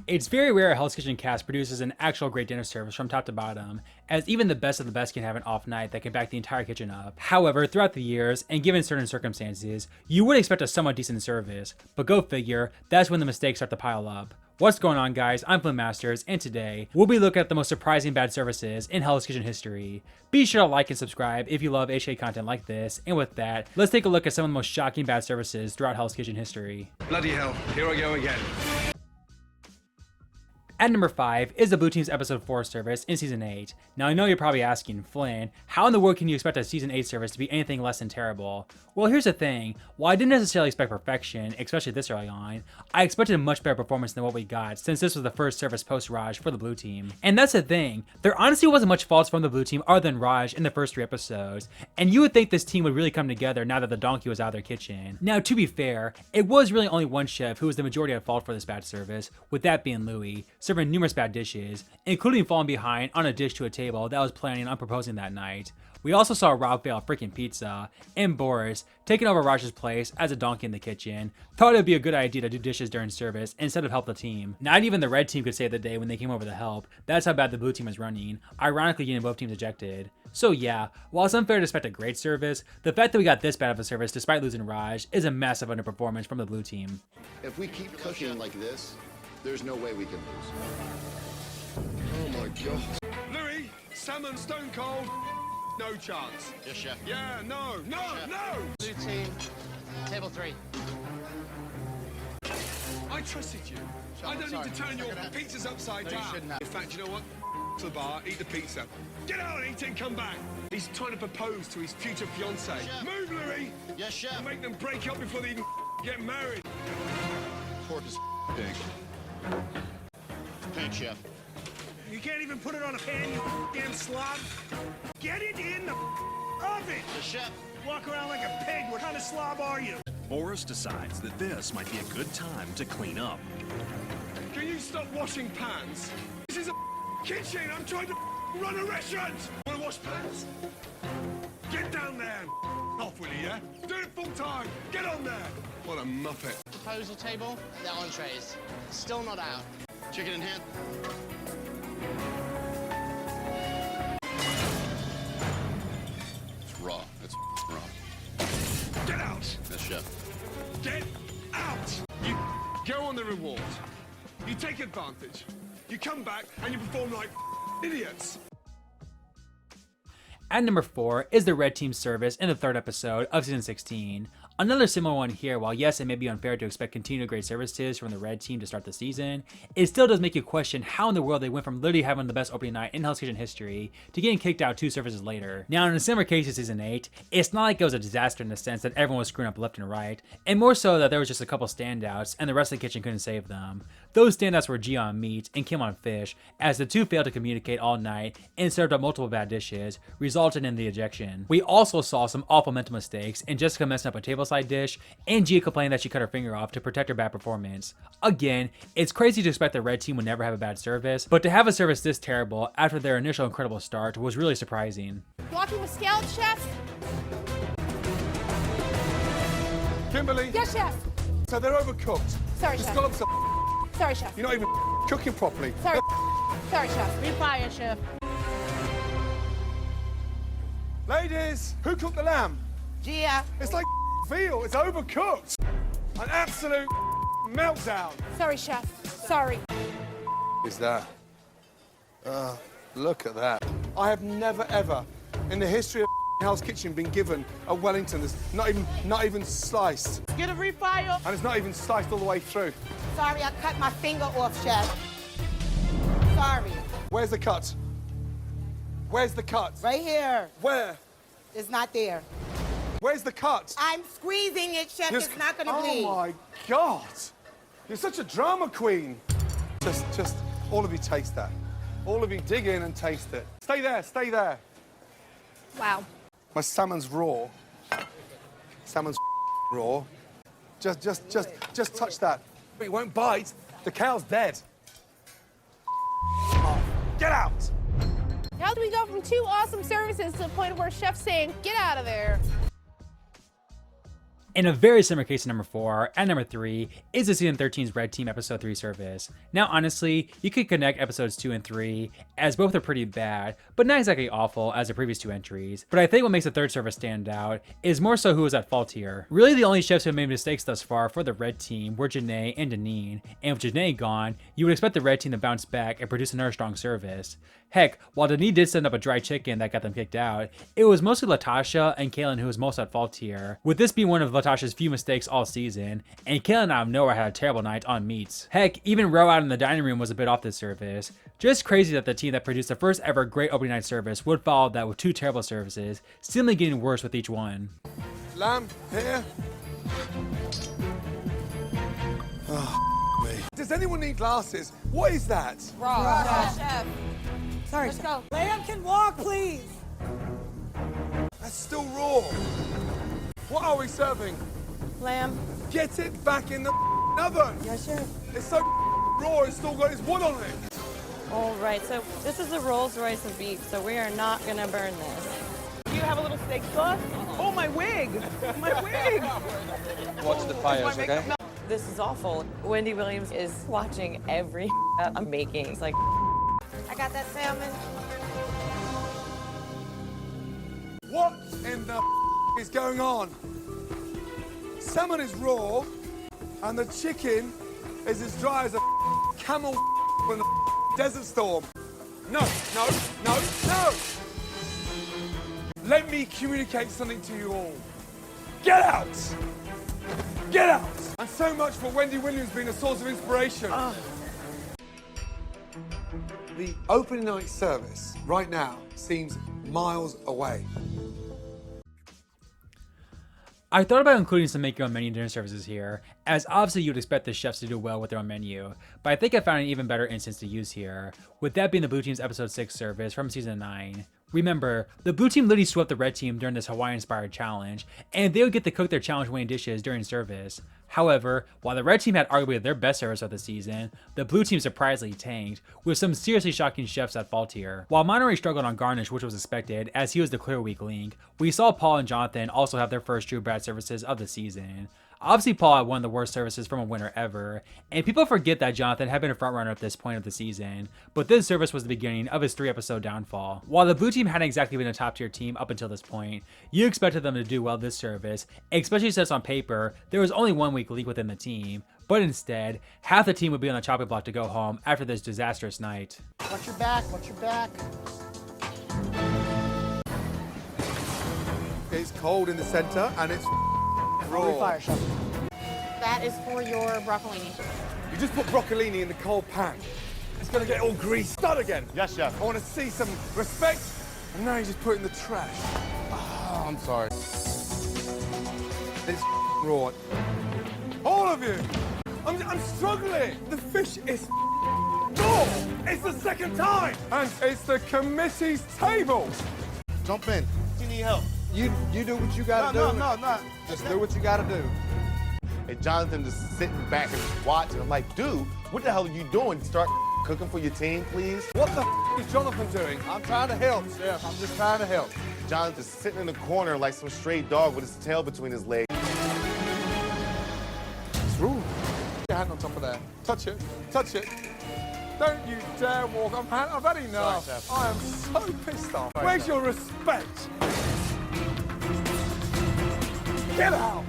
It's very rare a Hell's Kitchen cast produces an actual great dinner service from top to bottom, as even the best of the best can have an off night that can back the entire kitchen up. However, throughout the years, and given certain circumstances, you would expect a somewhat decent service, but go figure, that's when the mistakes start to pile up. What's going on, guys? I'm FlynnMasters, and today, we'll be looking at the most surprising bad services in Hell's Kitchen history. Be sure to like and subscribe if you love HK content like this, and with that, let's take a look at some of the most shocking bad services throughout Hell's Kitchen history. Bloody hell, here I go again. At number 5 is the Blue Team's episode 4 service in season 8. Now I know you're probably asking, Flynn, how in the world can you expect a season 8 service to be anything less than terrible? Well, here's the thing, while I didn't necessarily expect perfection, especially this early on, I expected a much better performance than what we got since this was the first service post-Raj for the Blue Team. And that's the thing, there honestly wasn't much faults from the Blue Team other than Raj in the first 3 episodes, and you would think this team would really come together now that the donkey was out of their kitchen. Now to be fair, it was really only one chef who was the majority at fault for this bad service, with that being Louis, serving numerous bad dishes, including falling behind on a dish to a table that was planning on proposing that night. We also saw Rob fail freaking pizza, and Boris, taking over Raj's place as a donkey in the kitchen, thought it would be a good idea to do dishes during service instead of help the team. Not even the red team could save the day when they came over to help. That's how bad the blue team was running, ironically getting both teams ejected. So yeah, while it's unfair to expect a great service, the fact that we got this bad of a service despite losing Raj is a massive underperformance from the blue team. If we keep cooking like this, there's no way we can lose. Oh my God. Louis, salmon stone cold. No chance. Yes, chef. Yeah, no. Blue team, table 3. I trusted you. I don't need to turn your pizzas upside down. In fact, you know what? To the bar, eat the pizza. Get out and eat it and come back. He's trying to propose to his future fiancée. Move, Louis. Yes, chef. Make them break up before they even get married. Pork is big. Pink, chef. You can't even put it on a pan, you damn slob. Get it in the oven. Yes, chef. Walk around like a pig. What kind of slob are you? Boris decides that this might be a good time to clean up. Can you stop washing pans? This is a kitchen. I'm trying to run a restaurant. Want to wash pans? Get down there. Off with you, yeah? Do it full time. Get on there. What a muppet. Proposal table, the entrees. Still not out. Chicken in hand. It's raw. It's raw. Get out. Yes, chef. Get out. You go on the reward. You take advantage. You come back and you perform like idiots. At number 4 is the red team's service in the 3rd episode of season 16. Another similar one here. While yes, it may be unfair to expect continued great services from the red team to start the season, it still does make you question how in the world they went from literally having the best opening night in Hell's Kitchen history to getting kicked out 2 services later. Now in a similar case to season 8, it's not like it was a disaster in the sense that everyone was screwing up left and right, and more so that there was just a couple standouts and the rest of the kitchen couldn't save them. Those standouts were Gia on meat and Kim on fish, as the 2 failed to communicate all night and served up multiple bad dishes, resulting in the ejection. We also saw some awful mental mistakes, and Jessica messing up a tableside dish, and Gia complaining that she cut her finger off to protect her bad performance. Again, it's crazy to expect the red team would never have a bad service, but to have a service this terrible after their initial incredible start was really surprising. Walking with scallops, chef? Kimberly. Yes, chef. So they're overcooked. Sorry, The chef. scallops are. Sorry, chef. You're not even cooking properly. Sorry. Sorry, chef. Refire, chef. Ladies, who cooked the lamb? Gia. It's like veal. It's overcooked. An absolute meltdown. Sorry, chef. Sorry. Is that? Look at that. I have never ever in the history of Hell's Kitchen been given a Wellington that's not even sliced. Get a refire. And it's not even sliced all the way through. Sorry, I cut my finger off, chef. Sorry. Where's the cut? Where's the cut? Right here. Where? It's not there. Where's the cut? I'm squeezing it, chef. It's not gonna bleed. Oh my God. You're such a drama queen. Just, all of you taste that. All of you dig in and taste it. Stay there, stay there. Wow. My salmon's raw. Salmon's raw. Just touch that. But it won't bite. The cow's dead. Get out! How do we go from 2 awesome services to the point where chef's saying, get out of there? In a very similar case to number 4, and number 3 is the season 13's Red Team episode 3 service. Now honestly, you could connect episodes 2 and 3, as both are pretty bad, but not exactly awful as the previous 2 entries. But I think what makes the third service stand out is more so who was at fault here. Really the only chefs who have made mistakes thus far for the Red Team were Janae and Deneen, and with Janae gone, you would expect the Red Team to bounce back and produce another strong service. Heck, while Deneen did send up a dry chicken that got them kicked out, it was mostly Latasha and Kaylin who was most at fault here, with this being one of Latasha's few mistakes all season, and Kaylin out of nowhere had a terrible night on meats. Heck, even Ro out in the dining room was a bit off this service. Just crazy that the team that produced the first ever great opening night service would follow that with 2 terrible services, seemingly getting worse with each one. Lamb, here. Oh, me. Does anyone need glasses? What is that? Raw. Chef. Sorry, Let's chef. go. Lamb can walk, please. That's still raw. What are we serving? Lamb. Get it back in the oven. Yes, chef. It's so raw, it's still got its wood on it. All right, so this is the Rolls Royce of beef, so we are not gonna burn this. Do you have a little steak sauce? Oh, my wig! My wig! Watch the fires, okay? This is awful. Wendy Williams is watching every I'm making. It's like, I got that salmon. What in the is going on? Salmon is raw, and the chicken is as dry as a camel from the desert storm. No, no, no, no! Let me communicate something to you all. Get out! Get out! And so much for Wendy Williams being a source of inspiration. The opening night service right now seems miles away. I thought about including some make your own menu dinner services here, as obviously you'd expect the chefs to do well with their own menu, but I think I found an even better instance to use here, with that being the Blue Team's episode 6 service from season 9. Remember, the Blue Team literally swept the Red Team during this Hawaii-inspired challenge, and they would get to cook their challenge-winning dishes during service. However, while the Red Team had arguably their best service of the season, the Blue Team surprisingly tanked, with some seriously shocking chefs at fault here. While Monterey struggled on garnish, which was expected, as he was the clear weak link, we saw Paul and Jonathan also have their first true bad services of the season. Obviously, Paul had one of the worst services from a winner ever, and people forget that Jonathan had been a frontrunner at this point of the season, but this service was the beginning of his 3-episode downfall. While the Blue Team hadn't exactly been a top-tier team up until this point, you expected them to do well this service, especially since on paper, there was only one weak link within the team, but instead, half the team would be on the chopping block to go home after this disastrous night. Watch your back, watch your back. It's cold in the center and it's raw. Fire, chef. That is for your broccolini. You just put broccolini in the cold pan. It's gonna get all greased. Start again. Yes, chef. I want to see some respect, and now you just put it in the trash. Oh, I'm sorry. It's raw. All of you. I'm struggling. The fish is raw. It's the second time. And it's the committee's table. Jump in. You need help. You do what you gotta do. No. Just do what you gotta do. And Jonathan just sitting back and just watching. I'm like, dude, what the hell are you doing? Start cooking for your team, please. What the is Jonathan doing? I'm trying to help, Chef. I'm just trying to help. Jonathan's sitting in the corner like some stray dog with his tail between his legs. It's raw. Get your hand on top of there. Touch it. Touch it. Don't you dare walk. I've had enough. Sorry, Chef. I am so pissed off. Sorry, Where's Chef. your respect? Get out!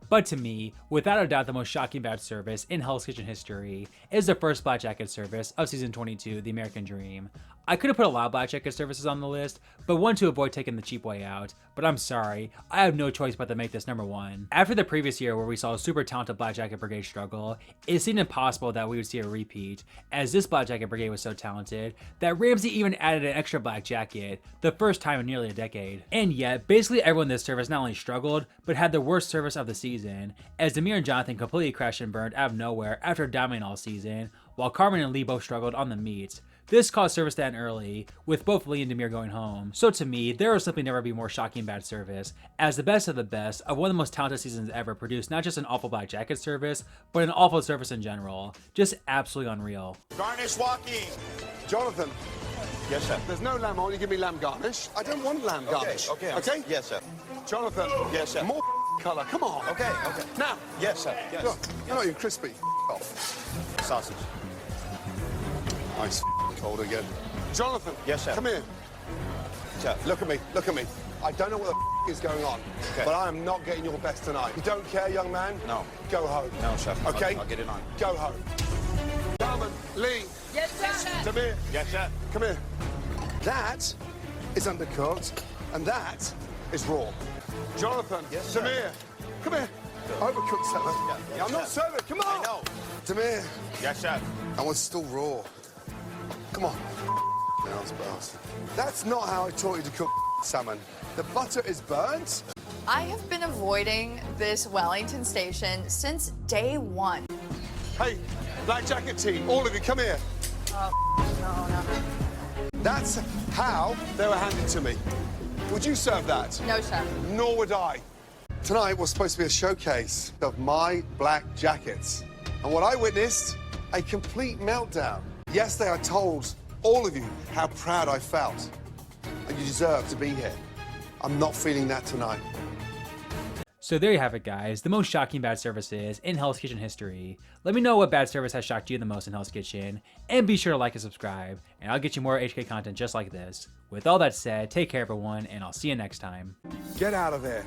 But to me, without a doubt the most shocking bad service in Hell's Kitchen history is the first Black Jacket service of season 22, The American Dream. I could have put a lot of Black Jacket services on the list, but wanted to avoid taking the cheap way out. But I'm sorry, I have no choice but to make this number 1. After the previous year where we saw a super talented Black Jacket Brigade struggle, it seemed impossible that we would see a repeat, as this Black Jacket Brigade was so talented that Ramsey even added an extra Black Jacket, the first time in nearly a decade. And yet, basically everyone in this service not only struggled, but had the worst service of the season, as Demir and Jonathan completely crashed and burned out of nowhere after dominating all season, while Carmen and Lee both struggled on the meats. This caused service to end early, with both Lee and Demir going home. So to me, there will simply never be more shocking bad service, as the best of the best of one of the most talented seasons ever produced not just an awful Black Jacket service, but an awful service in general. Just absolutely unreal. Garnish walking. Jonathan, Yes, chef. there's no lamb on. You give me lamb garnish. I don't want lamb garnish. Okay. Okay? Yes, chef. Jonathan. Yes, chef. More colour. Come on. Okay, okay. Now. Yes, chef. Yes. Look, I know you're crispy. Off. Sausage. Ice cold again. Jonathan. Yes, chef. Come here. Chef. Look at me. Look at me. I don't know what the is going on, Okay. but I am not getting your best tonight. You don't care, young man? No. Go home. No, chef. Okay? I'll get it on. Go home. Carmen, Lee. Yes, chef. Tamir. Yes, chef. Come here. That is undercooked, and that is raw. Jonathan. Yes, sir. Tamir. Come here. Overcooked salmon. Yeah, I'm not chef. serving. Come on. I know. Tamir. Yes, chef. I want still raw. Come on. Bastard. That's not how I taught you to cook salmon. The butter is burnt. I have been avoiding this Wellington station since day one. Hey, black jacket team, all of you, come here. No. That's how they were handed to me. Would you serve that? No, chef. Nor would I. Tonight was supposed to be a showcase of my black jackets. And what I witnessed, a complete meltdown. Yesterday I told all of you how proud I felt. And you deserve to be here. I'm not feeling that tonight. So there you have it, guys. The most shocking bad services in Hell's Kitchen history. Let me know what bad service has shocked you the most in Hell's Kitchen. And be sure to like and subscribe. And I'll get you more HK content just like this. With all that said, take care everyone, and I'll see you next time. Get out of there.